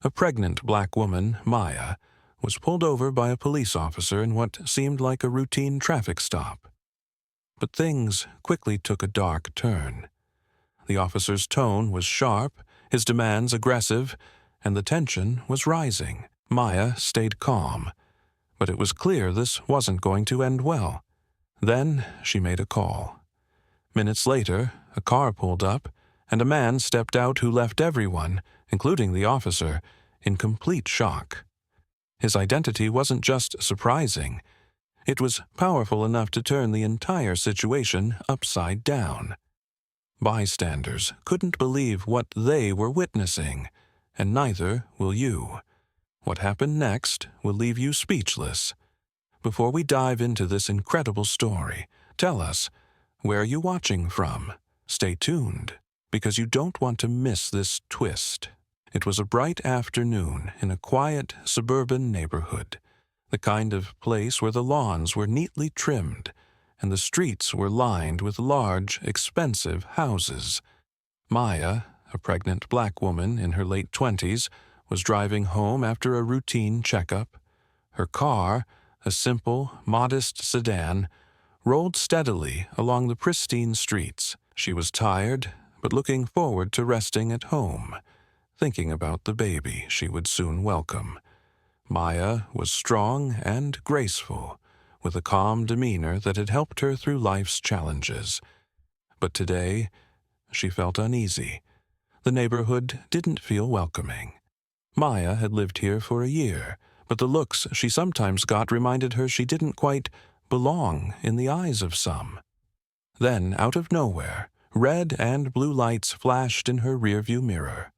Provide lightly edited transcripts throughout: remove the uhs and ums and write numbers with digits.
A pregnant black woman, Maya, was pulled over by a police officer in what seemed like a routine traffic stop. But things quickly took a dark turn. The officer's tone was sharp, his demands aggressive, and the tension was rising. Maya stayed calm, but it was clear this wasn't going to end well. Then she made a call. Minutes later, a car pulled up, and a man stepped out who left everyone, including the officer, in complete shock. His identity wasn't just surprising. It was powerful enough to turn the entire situation upside down. Bystanders couldn't believe what they were witnessing, and neither will you. What happened next will leave you speechless. Before we dive into this incredible story, tell us, where are you watching from? Stay tuned, because you don't want to miss this twist. It was a bright afternoon in a quiet suburban neighborhood, the kind of place where the lawns were neatly trimmed and the streets were lined with large, expensive houses. Maya, a pregnant black woman in her late 20s, was driving home after a routine checkup. Her car, a simple, modest sedan, rolled steadily along the pristine streets. She was tired, but looking forward to resting at home, thinking about the baby she would soon welcome. Maya was strong and graceful, with a calm demeanor that had helped her through life's challenges. But today, she felt uneasy. The neighborhood didn't feel welcoming. Maya had lived here for a year, but the looks she sometimes got reminded her she didn't quite belong in the eyes of some. Then, out of nowhere, red and blue lights flashed in her rearview mirror.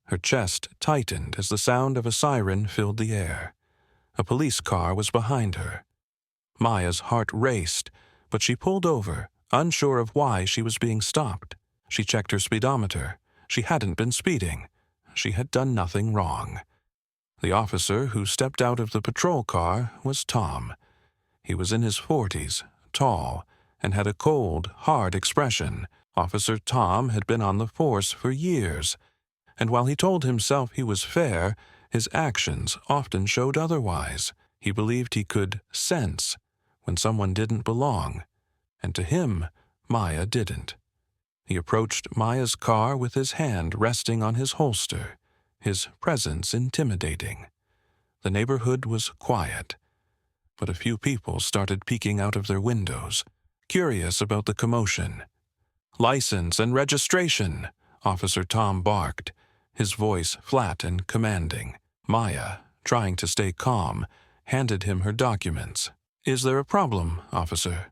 Her chest tightened as the sound of a siren filled the air. A police car was behind her. Maya's heart raced, but she pulled over, unsure of why she was being stopped. She checked her speedometer. She hadn't been speeding. She had done nothing wrong. The officer who stepped out of the patrol car was Tom. He was in his 40s, tall, and had a cold, hard expression. Officer Tom had been on the force for years, and while he told himself he was fair, his actions often showed otherwise. He believed he could sense when someone didn't belong, and to him, Maya didn't. He approached Maya's car with his hand resting on his holster, his presence intimidating. The neighborhood was quiet, but a few people started peeking out of their windows, curious about the commotion. "License and registration," Officer Tom barked, his voice flat and commanding. Maya, trying to stay calm, handed him her documents. "Is there a problem, officer?"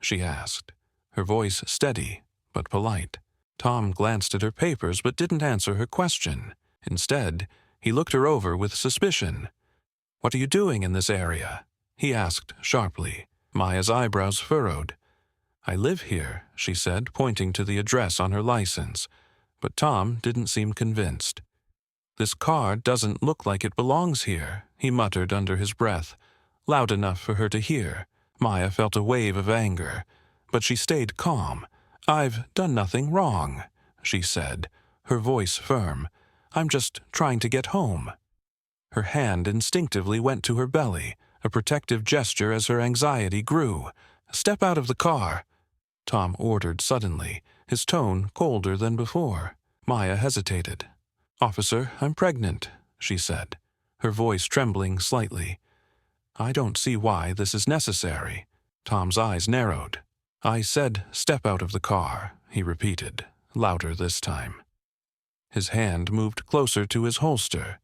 she asked, her voice steady but polite. Tom glanced at her papers but didn't answer her question. Instead, he looked her over with suspicion. "What are you doing in this area?" he asked sharply. Maya's eyebrows furrowed. "I live here," she said, pointing to the address on her license, but Tom didn't seem convinced. "This car doesn't look like it belongs here," he muttered under his breath, loud enough for her to hear. Maya felt a wave of anger, but she stayed calm. "I've done nothing wrong," she said, her voice firm. "I'm just trying to get home." Her hand instinctively went to her belly, a protective gesture as her anxiety grew. "Step out of the car," Tom ordered suddenly, his tone colder than before. Maya hesitated. "Officer, I'm pregnant," she said, her voice trembling slightly. "I don't see why this is necessary." Tom's eyes narrowed. "I said step out of the car," he repeated, louder this time. His hand moved closer to his holster,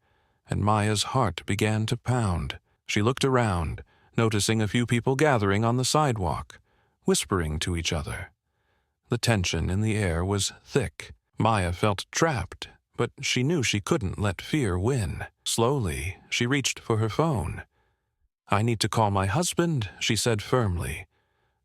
and Maya's heart began to pound. She looked around, noticing a few people gathering on the sidewalk, whispering to each other. The tension in the air was thick. Maya felt trapped, but she knew she couldn't let fear win. Slowly, she reached for her phone. "I need to call my husband," she said firmly.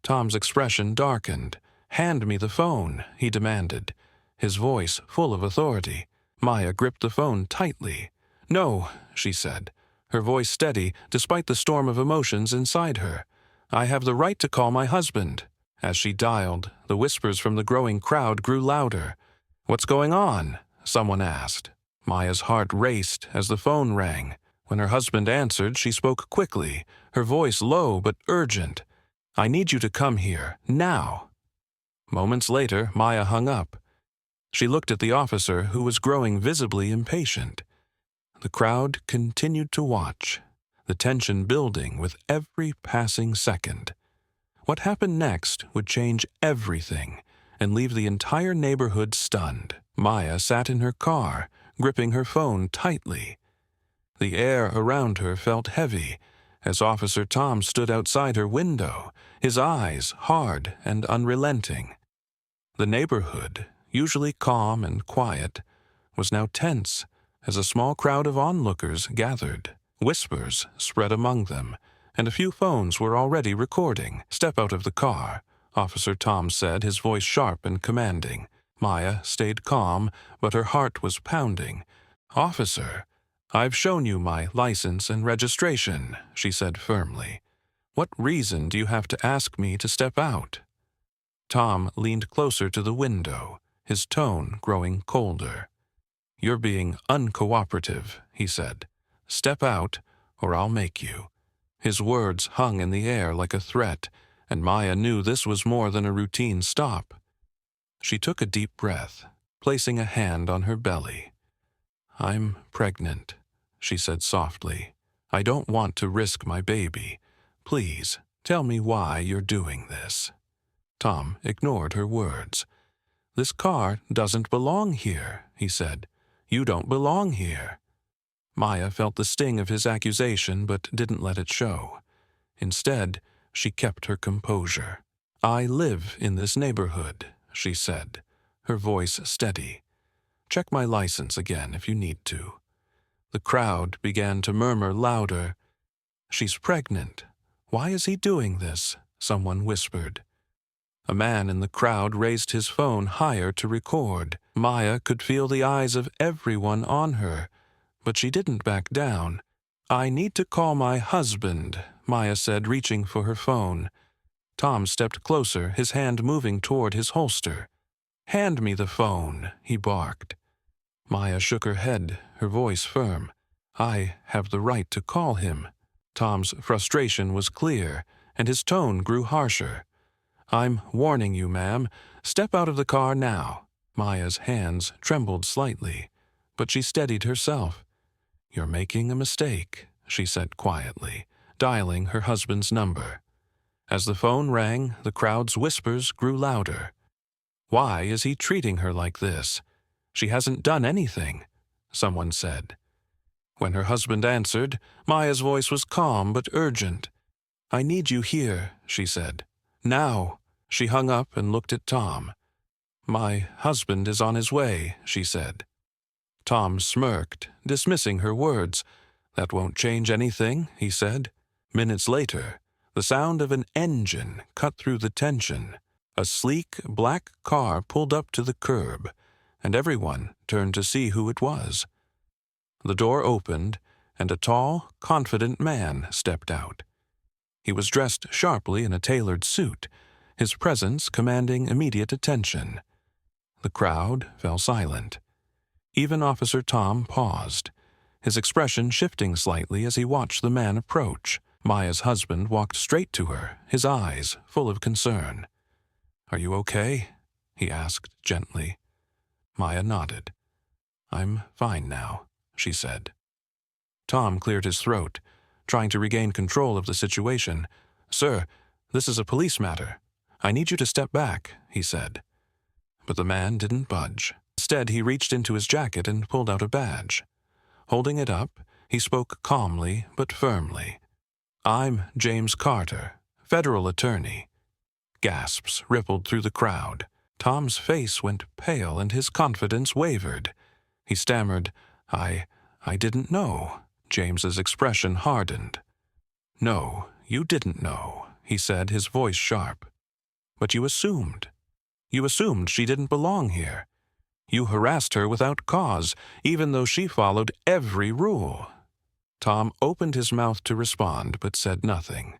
Tom's expression darkened. "Hand me the phone," he demanded, his voice full of authority. Maya gripped the phone tightly. "No," she said, her voice steady despite the storm of emotions inside her. "I have the right to call my husband." As she dialed, the whispers from the growing crowd grew louder. "What's going on?" someone asked. Maya's heart raced as the phone rang. When her husband answered, she spoke quickly, her voice low but urgent. "I need you to come here, now." Moments later, Maya hung up. She looked at the officer, who was growing visibly impatient. The crowd continued to watch, the tension building with every passing second. What happened next would change everything and leave the entire neighborhood stunned. Maya sat in her car, gripping her phone tightly. The air around her felt heavy as Officer Tom stood outside her window, his eyes hard and unrelenting. The neighborhood, usually calm and quiet, was now tense as a small crowd of onlookers gathered. Whispers spread among them, and a few phones were already recording. "Step out of the car," Officer Tom said, his voice sharp and commanding. Maya stayed calm, but her heart was pounding. "Officer, I've shown you my license and registration," she said firmly. "What reason do you have to ask me to step out?" Tom leaned closer to the window, his tone growing colder. "You're being uncooperative," he said. "Step out, or I'll make you." His words hung in the air like a threat, and Maya knew this was more than a routine stop. She took a deep breath, placing a hand on her belly. "I'm pregnant," she said softly. "I don't want to risk my baby. Please, tell me why you're doing this." Tom ignored her words. "This car doesn't belong here," he said. "You don't belong here." Maya felt the sting of his accusation but didn't let it show. Instead, she kept her composure. "I live in this neighborhood," she said, her voice steady. "Check my license again if you need to." The crowd began to murmur louder. "She's pregnant. Why is he doing this?" someone whispered. A man in the crowd raised his phone higher to record. Maya could feel the eyes of everyone on her, but she didn't back down. "I need to call my husband," Maya said, reaching for her phone. Tom stepped closer, his hand moving toward his holster. "Hand me the phone," he barked. Maya shook her head, her voice firm. "I have the right to call him." Tom's frustration was clear, and his tone grew harsher. "I'm warning you, ma'am. Step out of the car now." Maya's hands trembled slightly, but she steadied herself. "You're making a mistake," she said quietly, dialing her husband's number. As the phone rang, the crowd's whispers grew louder. "Why is he treating her like this? She hasn't done anything," someone said. When her husband answered, Maya's voice was calm but urgent. "I need you here," she said. "Now." She hung up and looked at Tom. "My husband is on his way," she said. Tom smirked, dismissing her words. "That won't change anything," he said. Minutes later, the sound of an engine cut through the tension. A sleek, black car pulled up to the curb, and everyone turned to see who it was. The door opened, and a tall, confident man stepped out. He was dressed sharply in a tailored suit, his presence commanding immediate attention. The crowd fell silent. Even Officer Tom paused, his expression shifting slightly as he watched the man approach. Maya's husband walked straight to her, his eyes full of concern. "Are you okay?" he asked gently. Maya nodded. "I'm fine now," she said. Tom cleared his throat, trying to regain control of the situation. "Sir, this is a police matter. I need you to step back," he said. But the man didn't budge. Instead, he reached into his jacket and pulled out a badge. Holding it up, he spoke calmly but firmly. "I'm James Carter, federal attorney." Gasps rippled through the crowd. Tom's face went pale and his confidence wavered. He stammered, I didn't know." James's expression hardened. "No, you didn't know," he said, his voice sharp. "But you assumed. You assumed she didn't belong here. You harassed her without cause, even though she followed every rule." Tom opened his mouth to respond, but said nothing.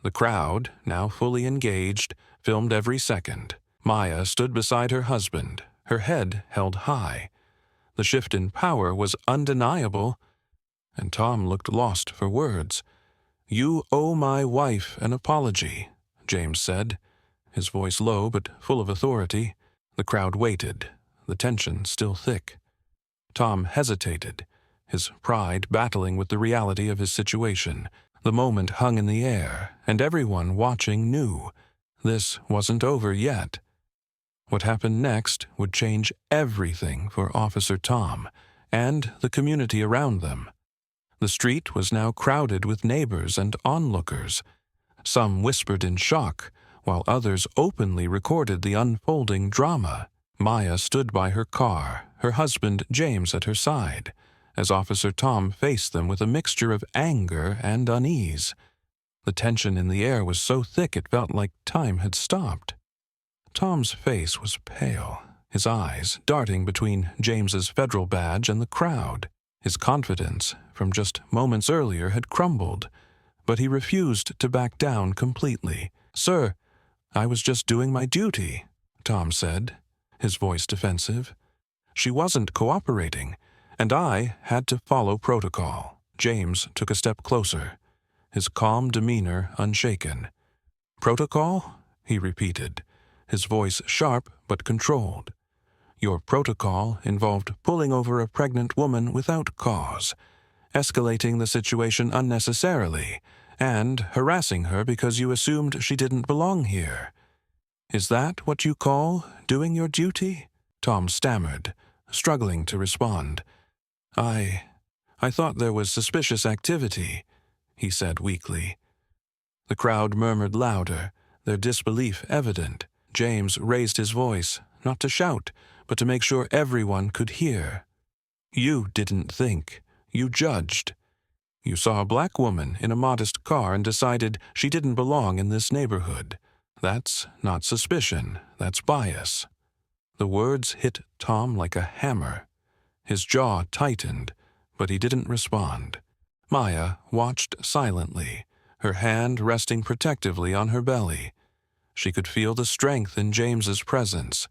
The crowd, now fully engaged, filmed every second. Maya stood beside her husband, her head held high. The shift in power was undeniable, and Tom looked lost for words. "You owe my wife an apology," James said, his voice low but full of authority. The crowd waited, the tension still thick. Tom hesitated, his pride battling with the reality of his situation. The moment hung in the air, and everyone watching knew this wasn't over yet. What happened next would change everything for Officer Tom and the community around them. The street was now crowded with neighbors and onlookers. Some whispered in shock, while others openly recorded the unfolding drama. Maya stood by her car, her husband James at her side, as Officer Tom faced them with a mixture of anger and unease. The tension in the air was so thick it felt like time had stopped. Tom's face was pale, his eyes darting between James's federal badge and the crowd. His confidence from just moments earlier had crumbled, but he refused to back down completely. "Sir, I was just doing my duty," Tom said, his voice defensive. "She wasn't cooperating, and I had to follow protocol." James took a step closer, his calm demeanor unshaken. "Protocol?" he repeated, his voice sharp but controlled. "Your protocol involved pulling over a pregnant woman without cause, escalating the situation unnecessarily, and harassing her because you assumed she didn't belong here. Is that what you call doing your duty?" Tom stammered, struggling to respond. I thought there was suspicious activity," he said weakly. The crowd murmured louder, their disbelief evident. James raised his voice, not to shout, but to make sure everyone could hear. "You didn't think. You judged. You saw a black woman in a modest car and decided she didn't belong in this neighborhood. That's not suspicion, that's bias." The words hit Tom like a hammer. His jaw tightened, but he didn't respond. Maya watched silently, her hand resting protectively on her belly. She could feel the strength in James's presence,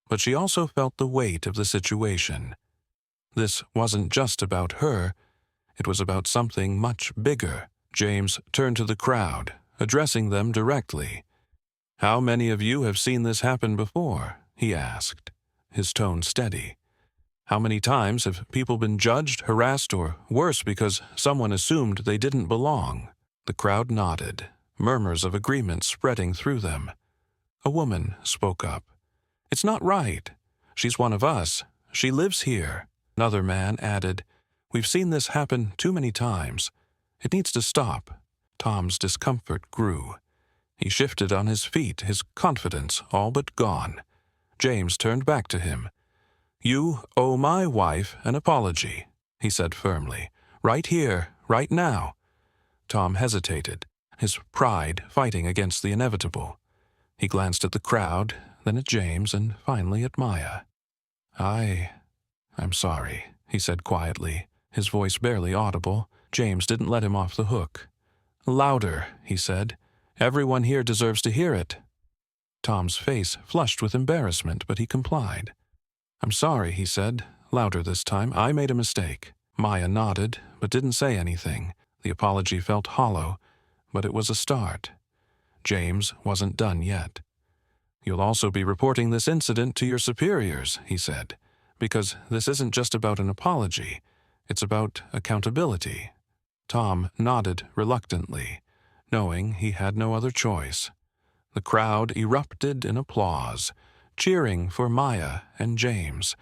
but she also felt the weight of the situation. This wasn't just about her, it was about something much bigger. James turned to the crowd, addressing them directly. "How many of you have seen this happen before?" he asked, his tone steady. "How many times have people been judged, harassed, or worse because someone assumed they didn't belong?" The crowd nodded, murmurs of agreement spreading through them. A woman spoke up. "It's not right. She's one of us. She lives here." Another man added, "We've seen this happen too many times. It needs to stop." Tom's discomfort grew. He shifted on his feet, his confidence all but gone. James turned back to him. "You owe my wife an apology," he said firmly. "Right here, right now." Tom hesitated, his pride fighting against the inevitable. He glanced at the crowd, then at James, and finally at Maya. I'm sorry," he said quietly, his voice barely audible. James didn't let him off the hook. "Louder," he said. "Everyone here deserves to hear it." Tom's face flushed with embarrassment, but he complied. "I'm sorry," he said, louder this time. "I made a mistake." Maya nodded, but didn't say anything. The apology felt hollow, but it was a start. James wasn't done yet. "You'll also be reporting this incident to your superiors," he said, "because this isn't just about an apology. It's about accountability." Tom nodded reluctantly, knowing he had no other choice. The crowd erupted in applause, cheering for Maya and James.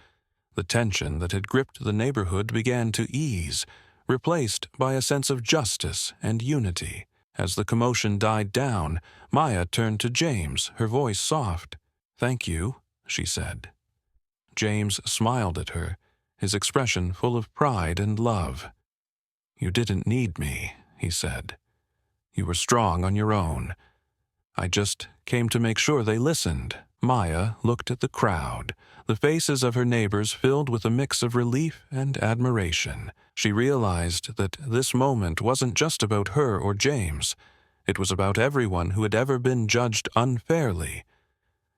The tension that had gripped the neighborhood began to ease, replaced by a sense of justice and unity. As the commotion died down, Maya turned to James, her voice soft. "Thank you," she said. James smiled at her, his expression full of pride and love. "You didn't need me," he said. "You were strong on your own. I just came to make sure they listened." Maya looked at the crowd, the faces of her neighbors filled with a mix of relief and admiration. She realized that this moment wasn't just about her or James. It was about everyone who had ever been judged unfairly.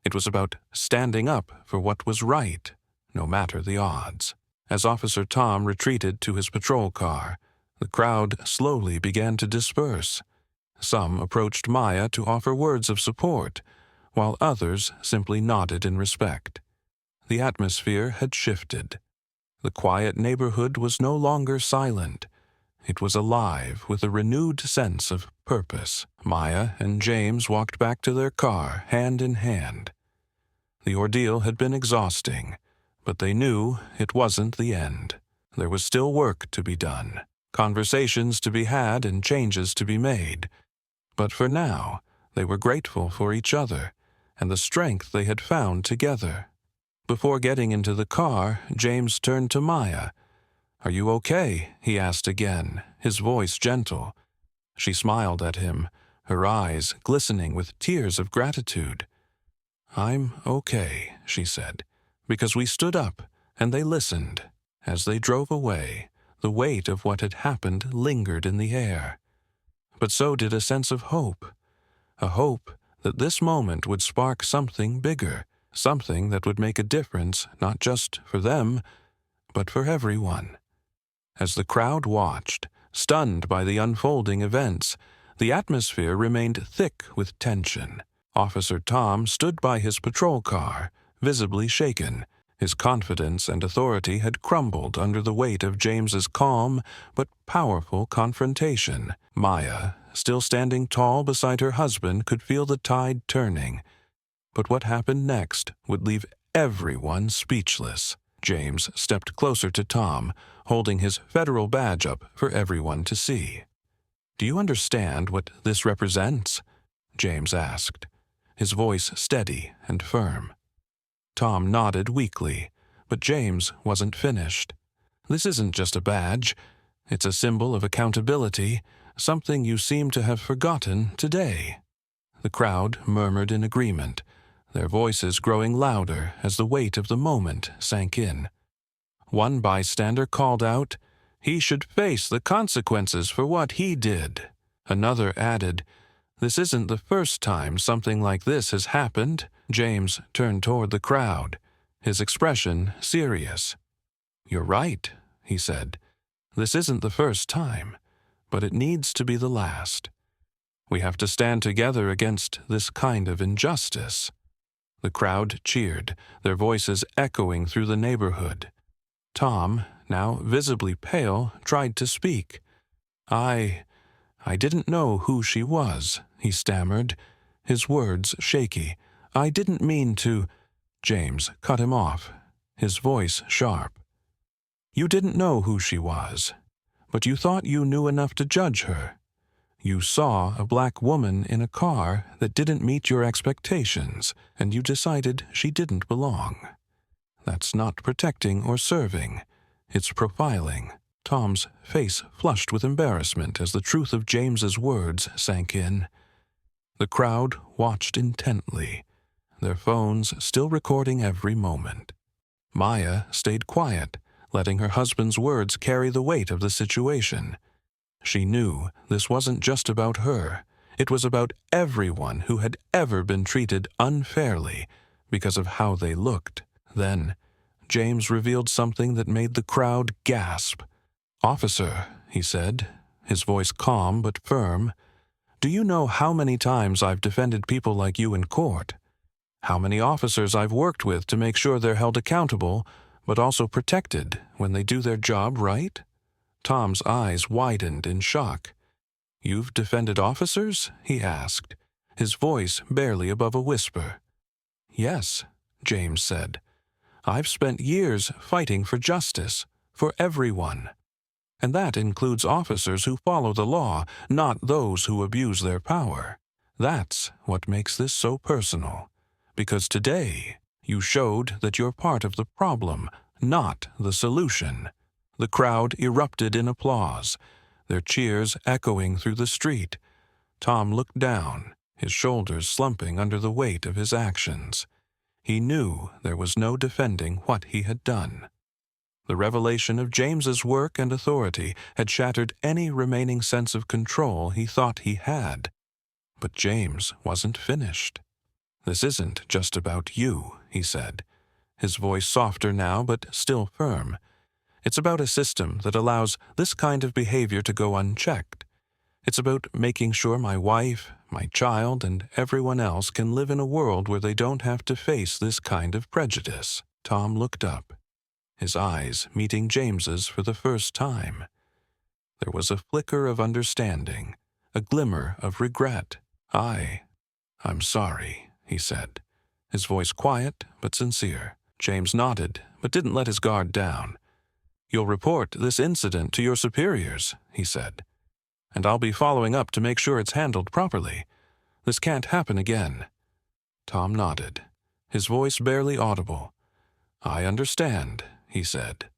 It was about standing up for what was right, no matter the odds. As Officer Tom retreated to his patrol car, the crowd slowly began to disperse. Some approached Maya to offer words of support, while others simply nodded in respect. The atmosphere had shifted. The quiet neighborhood was no longer silent. It was alive with a renewed sense of purpose. Maya and James walked back to their car, hand in hand. The ordeal had been exhausting, but they knew it wasn't the end. There was still work to be done, conversations to be had and changes to be made. But for now, they were grateful for each other and the strength they had found together. Before getting into the car, James turned to Maya. "Are you okay?" he asked again, his voice gentle. She smiled at him, her eyes glistening with tears of gratitude. "I'm okay," she said, because we stood up and they listened. As they drove away, the weight of what had happened lingered in the air. But so did a sense of hope. A hope that this moment would spark something bigger, something that would make a difference not just for them, but for everyone. As the crowd watched, stunned by the unfolding events, the atmosphere remained thick with tension. Officer Tom stood by his patrol car, visibly shaken. His confidence and authority had crumbled under the weight of James's calm but powerful confrontation. Maya, still standing tall beside her husband, could feel the tide turning. But what happened next would leave everyone speechless. James stepped closer to Tom, holding his federal badge up for everyone to see. "Do you understand what this represents?" James asked, his voice steady and firm. Tom nodded weakly, but James wasn't finished. "This isn't just a badge. It's a symbol of accountability, something you seem to have forgotten today." The crowd murmured in agreement, their voices growing louder as the weight of the moment sank in. One bystander called out, "He should face the consequences for what he did." Another added, "This isn't the first time something like this has happened." James turned toward the crowd, his expression serious. "You're right," he said. "This isn't the first time, but it needs to be the last. We have to stand together against this kind of injustice." The crowd cheered, their voices echoing through the neighborhood. Tom, now visibly pale, tried to speak. I didn't know who she was," he stammered, his words shaky. "I didn't mean to—" James cut him off, his voice sharp. "You didn't know who she was, but you thought you knew enough to judge her. You saw a black woman in a car that didn't meet your expectations, and you decided she didn't belong. That's not protecting or serving. It's profiling." Tom's face flushed with embarrassment as the truth of James's words sank in. The crowd watched intently, their phones still recording every moment. Maya stayed quiet, letting her husband's words carry the weight of the situation. She knew this wasn't just about her. It was about everyone who had ever been treated unfairly because of how they looked. Then, James revealed something that made the crowd gasp. "Officer," he said, his voice calm but firm, "do you know how many times I've defended people like you in court? How many officers I've worked with to make sure they're held accountable, but also protected when they do their job right?" Tom's eyes widened in shock. "You've defended officers?" he asked, his voice barely above a whisper. "Yes," James said. "I've spent years fighting for justice, for everyone. And that includes officers who follow the law, not those who abuse their power. That's what makes this so personal. Because today, you showed that you're part of the problem, not the solution." The crowd erupted in applause, their cheers echoing through the street. Tom looked down, his shoulders slumping under the weight of his actions. He knew there was no defending what he had done. The revelation of James's work and authority had shattered any remaining sense of control he thought he had. But James wasn't finished. "This isn't just about you," he said, his voice softer now but still firm. It's about a system that allows this kind of behavior to go unchecked. It's about making sure my wife, my child, and everyone else can live in a world where they don't have to face this kind of prejudice." Tom looked up, his eyes meeting James's for the first time. There was a flicker of understanding, a glimmer of regret. I'm sorry," he said, his voice quiet but sincere. James nodded, but didn't let his guard down. "You'll report this incident to your superiors," he said, "and I'll be following up to make sure it's handled properly. This can't happen again." Tom nodded, his voice barely audible. "I understand," he said.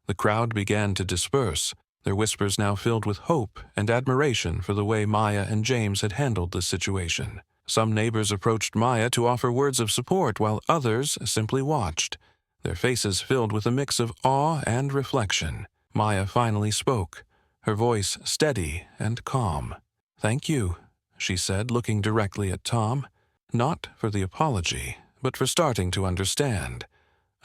The crowd began to disperse, their whispers now filled with hope and admiration for the way Maya and James had handled the situation. Some neighbors approached Maya to offer words of support, while others simply watched, their faces filled with a mix of awe and reflection. Maya finally spoke, her voice steady and calm. "Thank you," she said, looking directly at Tom. "Not for the apology, but for starting to understand.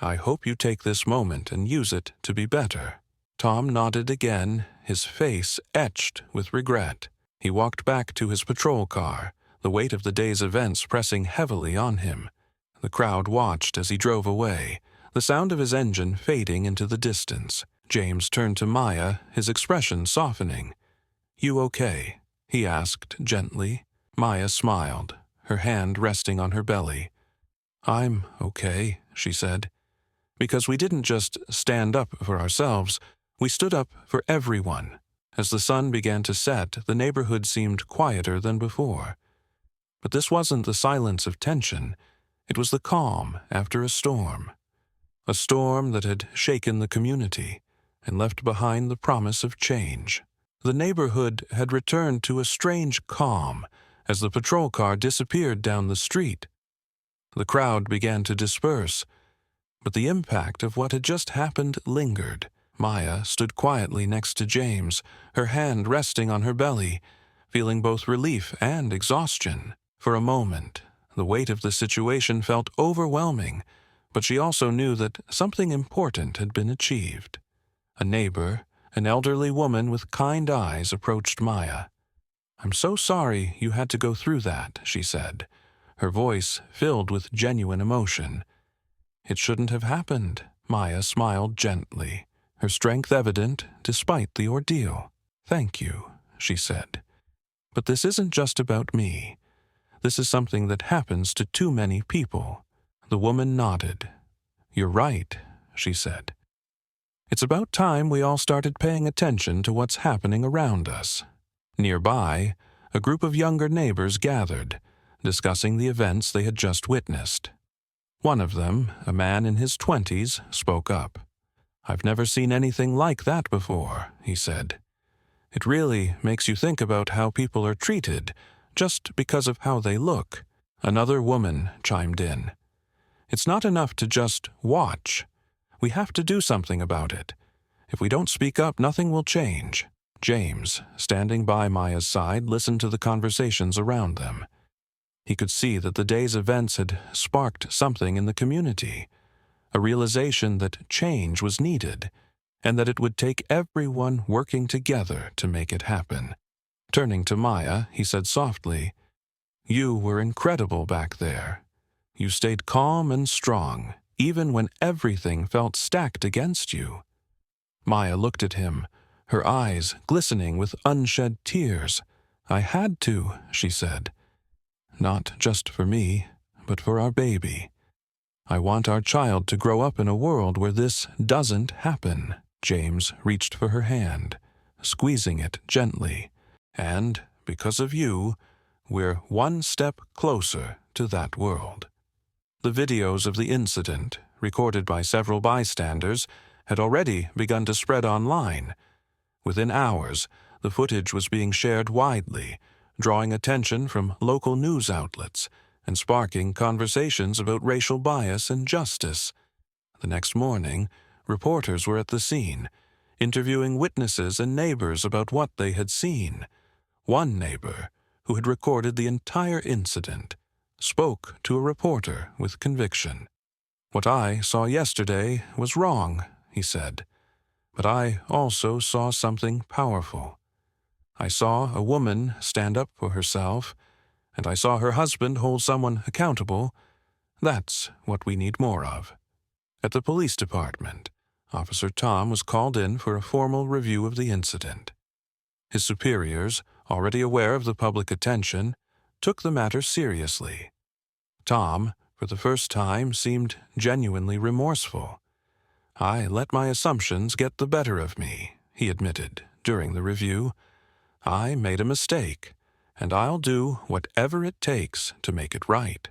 I hope you take this moment and use it to be better." Tom nodded again, his face etched with regret. He walked back to his patrol car, the weight of the day's events pressing heavily on him. The crowd watched as he drove away, the sound of his engine fading into the distance. James turned to Maya, his expression softening. "You okay?" he asked gently. Maya smiled, her hand resting on her belly. "I'm okay," she said. "Because we didn't just stand up for ourselves, we stood up for everyone." As the sun began to set, the neighborhood seemed quieter than before. But this wasn't the silence of tension. It was the calm after a storm. A storm that had shaken the community and left behind the promise of change. The neighborhood had returned to a strange calm as the patrol car disappeared down the street. The crowd began to disperse, but the impact of what had just happened lingered. Maya stood quietly next to James, her hand resting on her belly, feeling both relief and exhaustion. For a moment, the weight of the situation felt overwhelming, but she also knew that something important had been achieved. A neighbor, an elderly woman with kind eyes, approached Maya. "I'm so sorry you had to go through that," she said, her voice filled with genuine emotion. "It shouldn't have happened." Maya smiled gently, her strength evident despite the ordeal. "Thank you," she said. "But this isn't just about me. This is something that happens to too many people." The woman nodded. "You're right," she said. "It's about time we all started paying attention to what's happening around us." Nearby, a group of younger neighbors gathered, discussing the events they had just witnessed. One of them, a man in his 20s, spoke up. "I've never seen anything like that before," he said. "It really makes you think about how people are treated just because of how they look." Another woman chimed in. "It's not enough to just watch. We have to do something about it. If we don't speak up, nothing will change." James, standing by Maya's side, listened to the conversations around them. He could see that the day's events had sparked something in the community, a realization that change was needed, and that it would take everyone working together to make it happen. Turning to Maya, he said softly, "You were incredible back there. You stayed calm and strong, even when everything felt stacked against you." Maya looked at him, her eyes glistening with unshed tears. "I had to," she said. "Not just for me, but for our baby. I want our child to grow up in a world where this doesn't happen." James reached for her hand, squeezing it gently. "And, because of you, we're one step closer to that world." The videos of the incident, recorded by several bystanders, had already begun to spread online. Within hours, the footage was being shared widely, drawing attention from local news outlets and sparking conversations about racial bias and justice. The next morning, reporters were at the scene, interviewing witnesses and neighbors about what they had seen. One neighbor, who had recorded the entire incident, spoke to a reporter with conviction. "What I saw yesterday was wrong," he said. But I also saw something powerful. I saw a woman stand up for herself, and I saw her husband hold someone accountable. That's what we need more of. At the police department, Officer Tom was called in for a formal review of the incident. His superiors, already aware of the public attention, took the matter seriously. Tom, for the first time, seemed genuinely remorseful. "I let my assumptions get the better of me," he admitted during the review. "I made a mistake, and I'll do whatever it takes to make it right."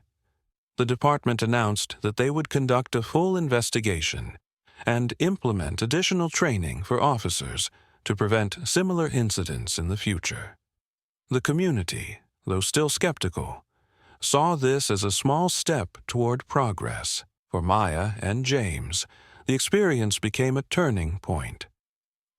The department announced that they would conduct a full investigation and implement additional training for officers to prevent similar incidents in the future. The community, though still skeptical, saw this as a small step toward progress. For Maya and James, the experience became a turning point.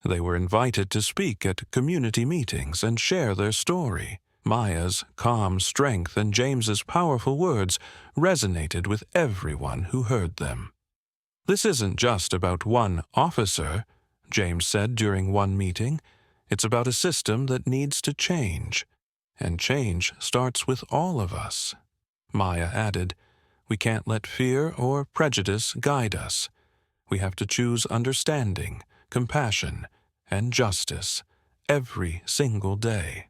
They were invited to speak at community meetings and share their story. Maya's calm strength and James's powerful words resonated with everyone who heard them. "This isn't just about one officer," James said during one meeting. "It's about a system that needs to change. And change starts with all of us." Maya added, "We can't let fear or prejudice guide us. We have to choose understanding, compassion, and justice every single day."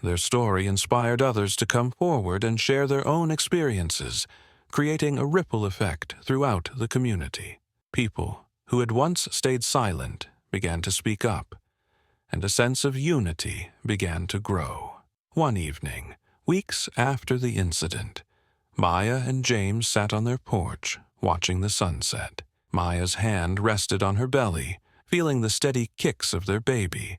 Their story inspired others to come forward and share their own experiences, creating a ripple effect throughout the community. People who had once stayed silent began to speak up, and a sense of unity began to grow. One evening, weeks after the incident, Maya and James sat on their porch, watching the sunset. Maya's hand rested on her belly, feeling the steady kicks of their baby.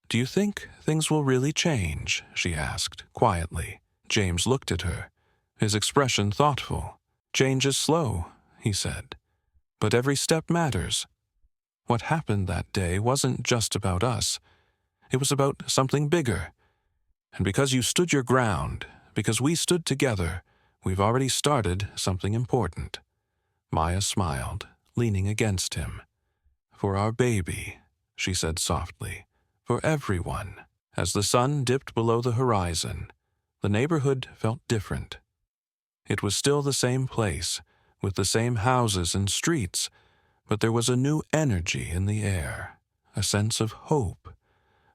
"Do you think things will really change?" she asked, quietly. James looked at her, his expression thoughtful. "Change is slow," he said, "but every step matters. What happened that day wasn't just about us. It was about something bigger. And because you stood your ground, because we stood together, we've already started something important." Maya smiled, leaning against him. "For our baby," she said softly. "For everyone." As the sun dipped below the horizon, the neighborhood felt different. It was still the same place, with the same houses and streets, but there was a new energy in the air, a sense of hope,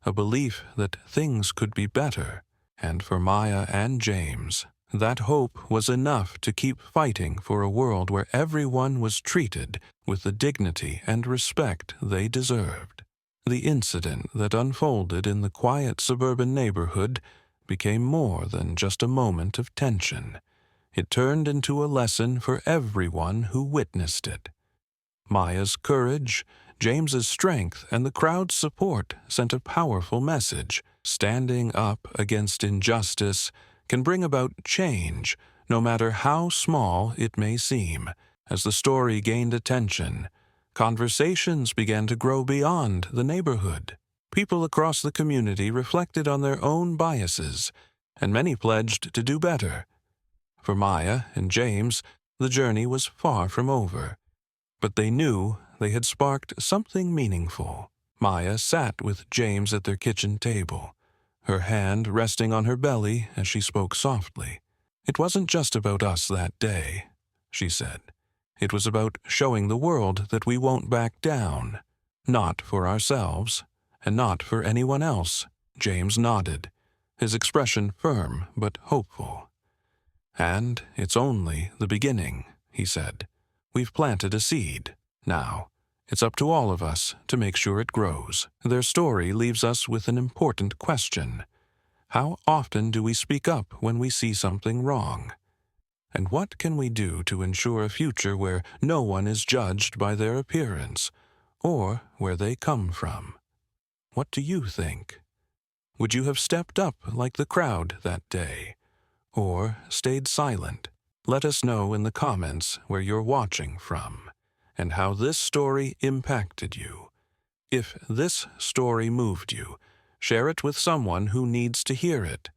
a belief that things could be better. And for Maya and James, that hope was enough to keep fighting for a world where everyone was treated with the dignity and respect they deserved. The incident that unfolded in the quiet suburban neighborhood became more than just a moment of tension. It turned into a lesson for everyone who witnessed it. Maya's courage, James's strength, and the crowd's support sent a powerful message. Standing up against injustice can bring about change, no matter how small it may seem. As the story gained attention, conversations began to grow beyond the neighborhood. People across the community reflected on their own biases, and many pledged to do better. For Maya and James, the journey was far from over, but they knew they had sparked something meaningful. Maya sat with James at their kitchen table, her hand resting on her belly as she spoke softly. "It wasn't just about us that day," she said. "It was about showing the world that we won't back down. Not for ourselves, and not for anyone else." James nodded, his expression firm but hopeful. "And it's only the beginning," he said. "We've planted a seed. Now, it's up to all of us to make sure it grows." Their story leaves us with an important question. How often do we speak up when we see something wrong? And what can we do to ensure a future where no one is judged by their appearance or where they come from? What do you think? Would you have stepped up like the crowd that day, or stayed silent? Let us know in the comments where you're watching from and how this story impacted you. If this story moved you, share it with someone who needs to hear it.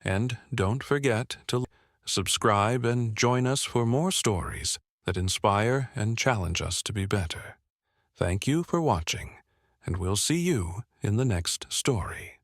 And don't forget to subscribe and join us for more stories that inspire and challenge us to be better. Thank you for watching, and we'll see you in the next story.